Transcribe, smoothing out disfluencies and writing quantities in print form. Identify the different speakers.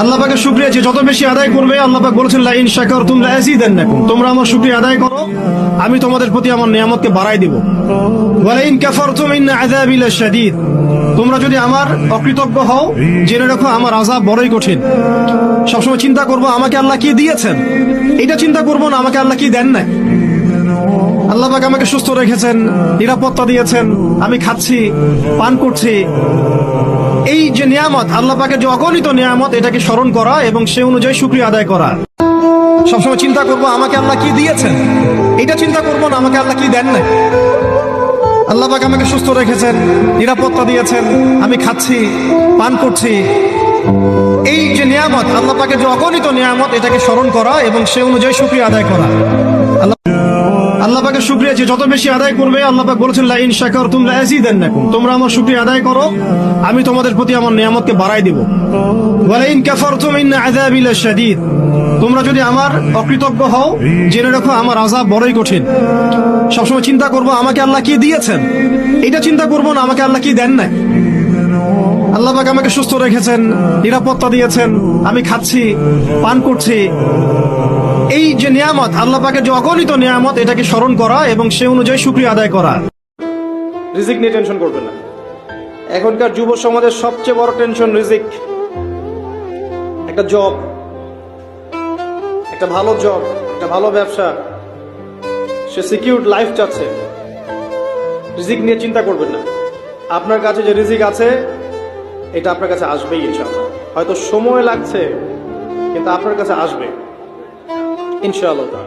Speaker 1: আল্লাহ পাকের শুকরিয়া যে যত বেশি আদায় করবে, আল্লাহ পাক বলেছেন লা ইন শাকারতুম লা আযীদান্নাকুম, তোমরা আমার শুকরিয়া আদায় করো আমি তোমাদের প্রতি আমার নিয়ামতকে বাড়াই দিব। ওয়া লা ইন কাফারতুম ইন্না আযাবি লাশাদীদ, তোমরা যদি আমার অকৃতজ্ঞ হও জেনে রাখো আমার আযাব বড়ই কঠিন। সবসময় চিন্তা করবো আমাকে আল্লাহ কি দিয়েছেন, এটা চিন্তা করবো না আমাকে আল্লাহ কি দেন নাই। আল্লাহ পাক আমাকে সুস্থ রেখেছেন, নিরাপত্তা দিয়েছেন, আমি খাচ্ছি, পান করছি। এই যে নিয়ামত, আল্লাহ পাকের যে অগণিত নিয়ামত, এটাকে স্মরণ করা এবং সে অনুযায়ী শুকরিয়া আদায় করা। সবসময় চিন্তা করবো আমাকে আল্লাহ কি দিয়েছেন, এটা চিন্তা করবো না আমাকে আল্লাহ কি দেন নাই। আল্লাহ পাক আমাকে সুস্থ রেখেছেন, নিরাপত্তা দিয়েছেন, আমি খাচ্ছি, পান করছি। এই যে নিয়ামত, আল্লাহ পাকের যে অগণিত নিয়ামত, এটাকে স্মরণ করা এবং সে অনুযায়ী শুকরিয়া আদায় করা। আল্লাহ পাকের শুকরিয়া যে যত বেশি আদায় করবে, আল্লাহ পাক বলেছেন লা ইন শাকারতুম লা আযীদান্নাকুম, তোমরা আমার শুকরিয়া আদায় করো আমি তোমাদের প্রতি আমার নিয়ামতকে বাড়াই দিব। ওয়া লা ইন কাফারতুম ইন্না আযাবি লাশাদীদ, তোমরা যদি আমার অকৃতজ্ঞ হও জেনে রাখো আমার আযাব বড়ই কঠিন। সবসময় চিন্তা করবো আমাকে আল্লাহ কি দিয়েছেন, এটা চিন্তা করবো না আমাকে আল্লাহ কি দেন নাই। আল্লাহ পাক আমাকে সুস্থ রেখেছেন, নিরাপত্তা দিয়েছেন, আমি খাচ্ছি, পান করছি। এই যে নিয়ামত, আল্লাহ পাকের যে অগণিত নিয়ামত, এটাকে স্মরণ করা এবং সে অনুযায়ী শুকরিয়া আদায় করা। রিজিক নিয়ে টেনশন করবেন না। এখনকার যুব সমাজের সবচেয়ে বড় টেনশন রিজিক। একটা জব, একটা ভালো জব, একটা ভালো ব্যবসা, সে সিকিউরড লাইফ চাচ্ছে। রিজিক নিয়ে চিন্তা করবেন না। আপনার কাছে যে রিজিক আছে এটা আপনার কাছে আসবেই ইনশাআল্লাহ। হয়তো সময় লাগছে কিন্তু আপনার কাছে আসবে ইনশাআল্লাহ।